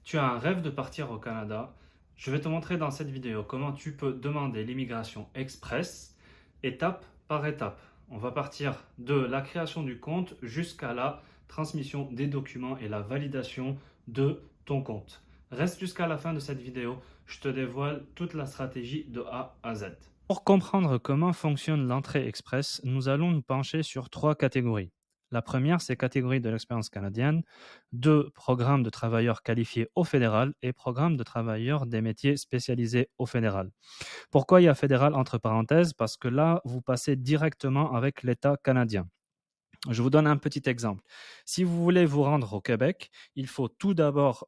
Tu as un rêve de partir au Canada. Je vais te montrer dans cette vidéo comment tu peux demander l'immigration express, étape par étape. On va partir de la création du compte jusqu'à la transmission des documents et la validation de ton compte. Reste jusqu'à la fin de cette vidéo, je te dévoile toute la stratégie de A à Z. Pour comprendre comment fonctionne l'entrée express, nous allons nous pencher sur trois catégories. La première, c'est catégorie de l'expérience canadienne. Deux, programme de travailleurs qualifiés au fédéral et programme de travailleurs des métiers spécialisés au fédéral. Pourquoi il y a fédéral entre parenthèses? Parce que là, vous passez directement avec l'État canadien. Je vous donne un petit exemple. Si vous voulez vous rendre au Québec, il faut tout d'abord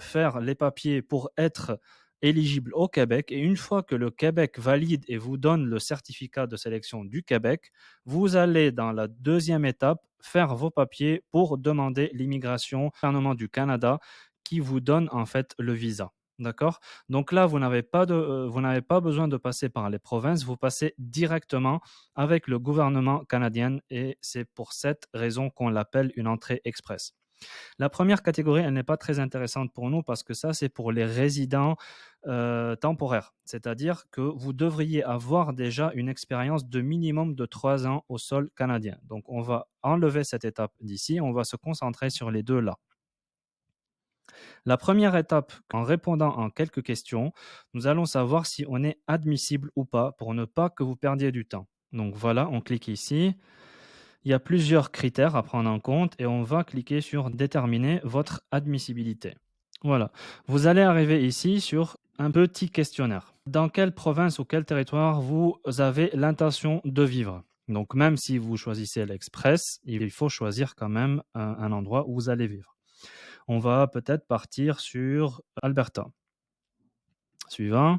faire les papiers pour être éligible au Québec. Et une fois que le Québec valide et vous donne le certificat de sélection du Québec, vous allez dans la deuxième étape faire vos papiers pour demander l'immigration au gouvernement du Canada qui vous donne en fait le visa. D'accord? Donc là, vous n'avez pas besoin de passer par les provinces, vous passez directement avec le gouvernement canadien et c'est pour cette raison qu'on l'appelle une entrée express. La première catégorie, elle n'est pas très intéressante pour nous parce que ça, c'est pour les résidents temporaires. C'est-à-dire que vous devriez avoir déjà une expérience de minimum de 3 ans au sol canadien. Donc, on va enlever cette étape d'ici, on va se concentrer sur les deux là. La première étape, en répondant en quelques questions, nous allons savoir si on est admissible ou pas pour ne pas que vous perdiez du temps. Donc voilà, on clique ici. Il y a plusieurs critères à prendre en compte et on va cliquer sur déterminer votre admissibilité. Voilà. Vous allez arriver ici sur un petit questionnaire. Dans quelle province ou quel territoire vous avez l'intention de vivre? Donc même si vous choisissez l'Express, il faut choisir quand même un endroit où vous allez vivre. On va peut-être partir sur Alberta. Suivant.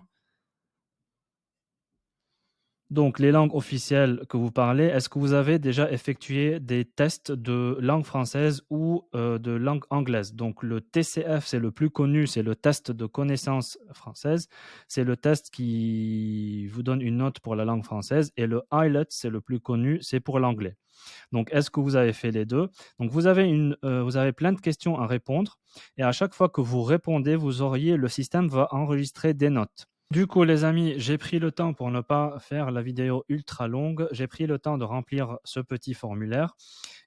Donc, les langues officielles que vous parlez, est-ce que vous avez déjà effectué des tests de langue française ou de langue anglaise? Donc, le TCF, c'est le plus connu, c'est le test de connaissance française. C'est le test qui vous donne une note pour la langue française. Et le IELTS, c'est le plus connu, c'est pour l'anglais. Donc, est-ce que vous avez fait les deux? Donc, vous avez plein de questions à répondre. Et à chaque fois que vous répondez, le système va enregistrer des notes. Du coup, les amis, j'ai pris le temps pour ne pas faire la vidéo ultra longue. J'ai pris le temps de remplir ce petit formulaire.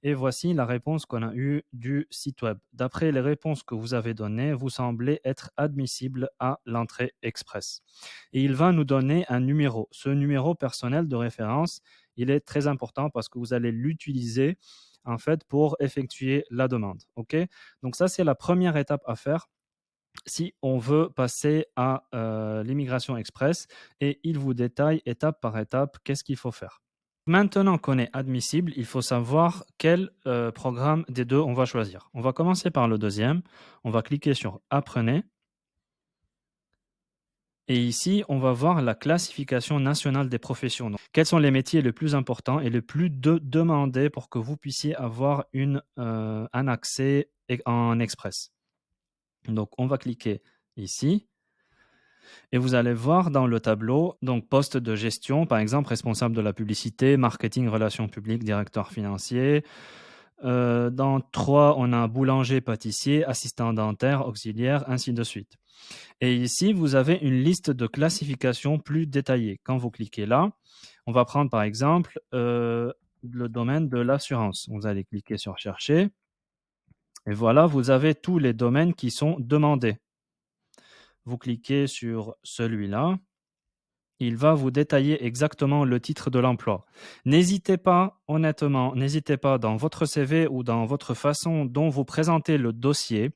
Et voici la réponse qu'on a eue du site web. D'après les réponses que vous avez données, vous semblez être admissible à l'entrée express. Et il va nous donner un numéro. Ce numéro personnel de référence, il est très important parce que vous allez l'utiliser en fait pour effectuer la demande. OK? Donc ça, c'est la première étape à faire si on veut passer à l'immigration express et il vous détaille étape par étape qu'est-ce qu'il faut faire. Maintenant qu'on est admissible, il faut savoir quel programme des deux on va choisir. On va commencer par le deuxième. On va cliquer sur Apprenez. Et ici, on va voir la classification nationale des professions. Donc, quels sont les métiers les plus importants et les plus demandés pour que vous puissiez avoir un accès en express. Donc, on va cliquer ici. Et vous allez voir dans le tableau, donc poste de gestion, par exemple, responsable de la publicité, marketing, relations publiques, directeur financier. Dans 3, on a boulanger, pâtissier, assistant dentaire, auxiliaire, ainsi de suite. Et ici, vous avez une liste de classifications plus détaillée. Quand vous cliquez là, on va prendre par exemple le domaine de l'assurance. Vous allez cliquer sur chercher. Et voilà, vous avez tous les domaines qui sont demandés. Vous cliquez sur celui-là. Il va vous détailler exactement le titre de l'emploi. N'hésitez pas, honnêtement, n'hésitez pas dans votre CV ou dans votre façon dont vous présentez le dossier,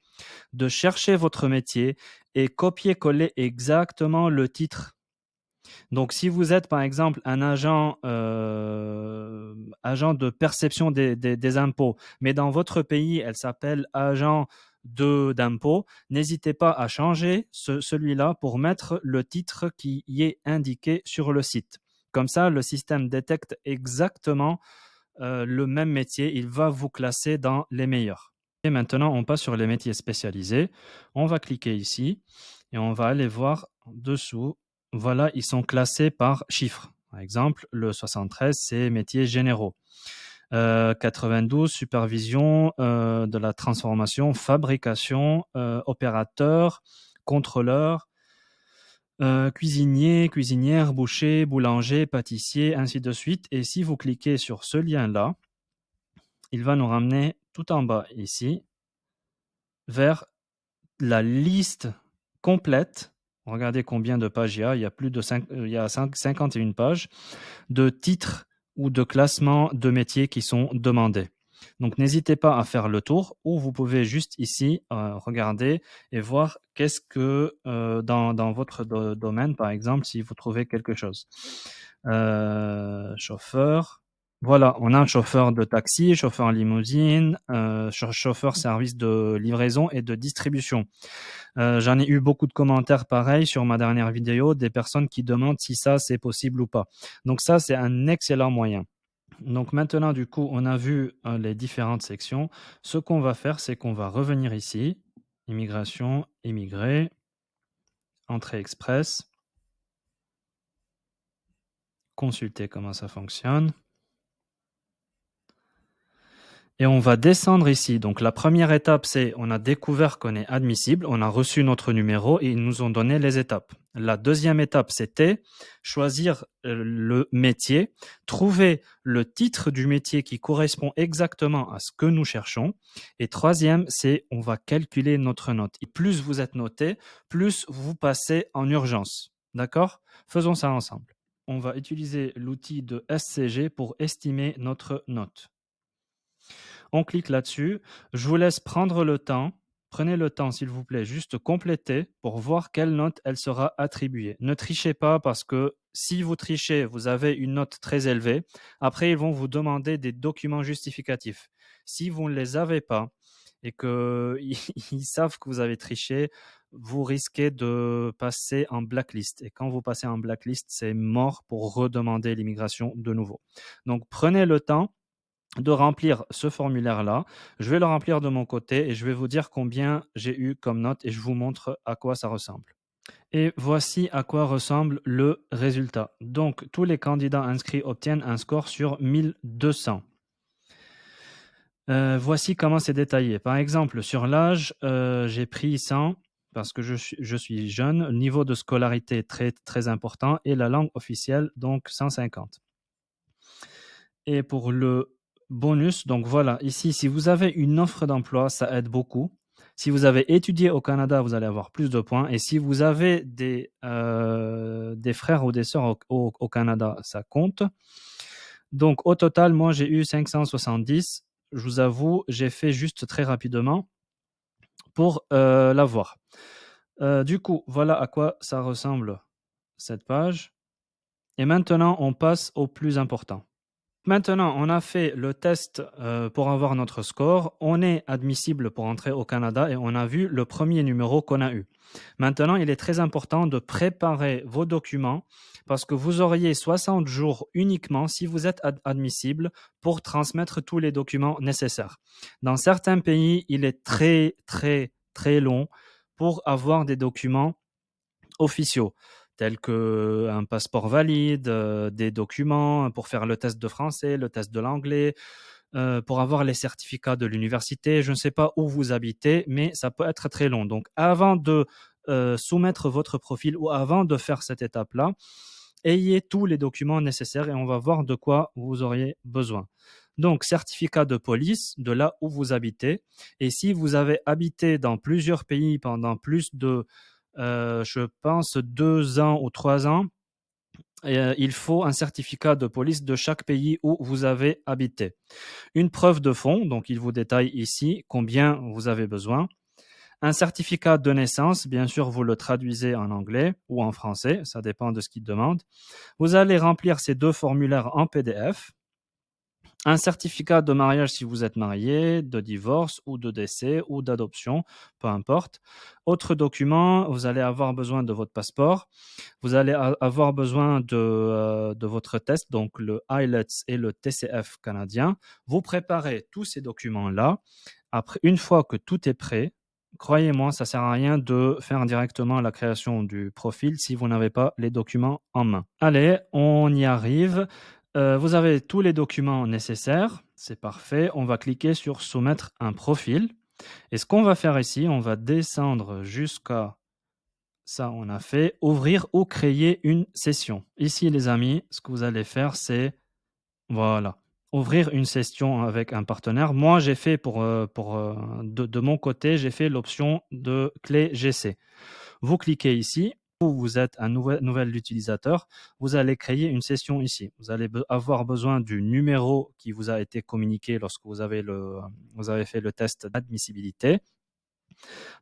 de chercher votre métier et copier-coller exactement le titre. Donc, si vous êtes, par exemple, un agent de perception des impôts, mais dans votre pays, elle s'appelle agent d'impôts, n'hésitez pas à changer celui-là pour mettre le titre qui y est indiqué sur le site. Comme ça, le système détecte exactement le même métier. Il va vous classer dans les meilleurs. Et maintenant, on passe sur les métiers spécialisés. On va cliquer ici et on va aller voir en dessous. Voilà, ils sont classés par chiffres. Par exemple, le 73, c'est métiers généraux. 92, supervision de la transformation, fabrication, opérateur, contrôleur, cuisinier, cuisinière, boucher, boulanger, pâtissier, ainsi de suite. Et si vous cliquez sur ce lien-là, il va nous ramener tout en bas ici vers la liste complète. Regardez combien de pages il y a plus de 51 pages de titres ou de classements de métiers qui sont demandés. Donc n'hésitez pas à faire le tour, ou vous pouvez juste ici regarder et voir qu'est-ce que dans votre domaine, par exemple, si vous trouvez quelque chose. Chauffeur. Voilà, on a un chauffeur de taxi, chauffeur limousine, chauffeur service de livraison et de distribution. J'en ai eu beaucoup de commentaires pareils sur ma dernière vidéo, des personnes qui demandent si ça c'est possible ou pas. Donc ça, c'est un excellent moyen. Donc maintenant, du coup, on a vu les différentes sections. Ce qu'on va faire, c'est qu'on va revenir ici, immigration, immigré, entrée express, consulter comment ça fonctionne. Et on va descendre ici. Donc la première étape, c'est on a découvert qu'on est admissible, on a reçu notre numéro et ils nous ont donné les étapes. La deuxième étape, c'était choisir le métier, trouver le titre du métier qui correspond exactement à ce que nous cherchons. Et troisième, c'est on va calculer notre note. Et plus vous êtes noté, plus vous passez en urgence. D'accord? Faisons ça ensemble. On va utiliser l'outil de SCG pour estimer notre note. On clique là-dessus. Je vous laisse prendre le temps. Prenez le temps, s'il vous plaît, juste compléter pour voir quelle note elle sera attribuée. Ne trichez pas parce que si vous trichez, vous avez une note très élevée. Après, ils vont vous demander des documents justificatifs. Si vous ne les avez pas et qu'ils savent que vous avez triché, vous risquez de passer en blacklist. Et quand vous passez en blacklist, c'est mort pour redemander l'immigration de nouveau. Donc, prenez le temps de remplir ce formulaire-là. Je vais le remplir de mon côté et je vais vous dire combien j'ai eu comme note et je vous montre à quoi ça ressemble. Et voici à quoi ressemble le résultat. Donc, tous les candidats inscrits obtiennent un score sur 1200. Voici comment c'est détaillé. Par exemple, sur l'âge, j'ai pris 100 parce que je suis jeune, niveau de scolarité très, très important et la langue officielle, donc 150. Et pour le bonus, donc voilà, ici, si vous avez une offre d'emploi, ça aide beaucoup. Si vous avez étudié au Canada, vous allez avoir plus de points. Et si vous avez des frères ou des sœurs au Canada, ça compte. Donc au total, moi, j'ai eu 570. Je vous avoue, j'ai fait juste très rapidement pour l'avoir. Du coup, voilà à quoi ça ressemble cette page. Et maintenant, on passe au plus important. Maintenant, on a fait le test pour avoir notre score. On est admissible pour entrer au Canada et on a vu le premier numéro qu'on a eu. Maintenant, il est très important de préparer vos documents parce que vous auriez 60 jours uniquement si vous êtes admissible pour transmettre tous les documents nécessaires. Dans certains pays, il est très, très, très long pour avoir des documents officiaux, tels qu'un passeport valide, des documents pour faire le test de français, le test de l'anglais, pour avoir les certificats de l'université. Je ne sais pas où vous habitez, mais ça peut être très long. Donc, avant de soumettre votre profil ou avant de faire cette étape-là, ayez tous les documents nécessaires et on va voir de quoi vous auriez besoin. Donc, certificat de police de là où vous habitez. Et si vous avez habité dans plusieurs pays pendant plus de je pense 2 ans ou 3 ans, il faut un certificat de police de chaque pays où vous avez habité. Une preuve de fonds, donc il vous détaille ici combien vous avez besoin. Un certificat de naissance, bien sûr, vous le traduisez en anglais ou en français, ça dépend de ce qu'il demande. Vous allez remplir ces 2 formulaires en PDF. Un certificat de mariage si vous êtes marié, de divorce ou de décès ou d'adoption, peu importe. Autre document, vous allez avoir besoin de votre passeport. Vous allez avoir besoin de votre test, donc le IELTS et le TCF canadien. Vous préparez tous ces documents-là. Après, une fois que tout est prêt, croyez-moi, ça ne sert à rien de faire directement la création du profil si vous n'avez pas les documents en main. Allez, on y arrive. Vous avez tous les documents nécessaires. C'est parfait. On va cliquer sur soumettre un profil. Et ce qu'on va faire ici, on va descendre jusqu'à ça, on a fait ouvrir ou créer une session. Ici, les amis, ce que vous allez faire, c'est voilà, ouvrir une session avec un partenaire. Moi, j'ai fait de mon côté, j'ai fait l'option de clé GC. Vous cliquez ici, vous êtes un nouvel utilisateur, vous allez créer une session ici. Vous allez avoir besoin du numéro qui vous a été communiqué lorsque vous avez fait le test d'admissibilité.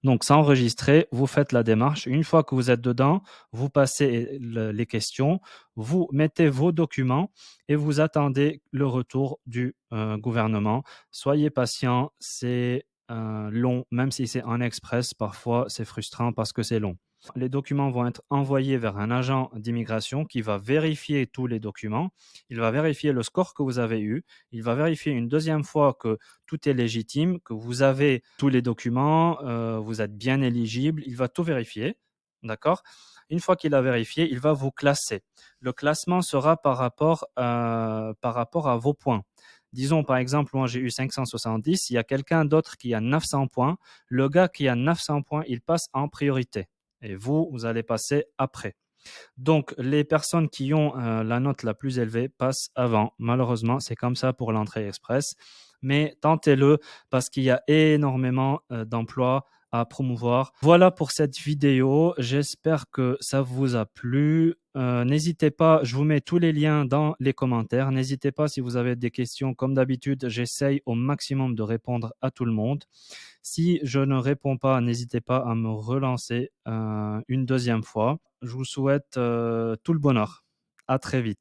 Donc, c'est enregistré, vous faites la démarche. Une fois que vous êtes dedans, vous passez les questions, vous mettez vos documents et vous attendez le retour du gouvernement. Soyez patient, c'est long, même si c'est en express, parfois c'est frustrant parce que c'est long. Les documents vont être envoyés vers un agent d'immigration qui va vérifier tous les documents. Il va vérifier le score que vous avez eu. Il va vérifier une deuxième fois que tout est légitime, que vous avez tous les documents, vous êtes bien éligible. Il va tout vérifier. D'accord? Une fois qu'il a vérifié, il va vous classer. Le classement sera par rapport à vos points. Disons, par exemple, moi j'ai eu 570, il y a quelqu'un d'autre qui a 900 points. Le gars qui a 900 points, il passe en priorité. Et vous, vous allez passer après. Donc, les personnes qui ont la note la plus élevée passent avant. Malheureusement, c'est comme ça pour l'entrée express. Mais tentez-le parce qu'il y a énormément d'emplois à promouvoir. Voilà pour cette vidéo. J'espère que ça vous a plu. N'hésitez pas, je vous mets tous les liens dans les commentaires. N'hésitez pas si vous avez des questions. Comme d'habitude, j'essaye au maximum de répondre à tout le monde. Si je ne réponds pas, n'hésitez pas à me relancer une deuxième fois. Je vous souhaite tout le bonheur. À très vite.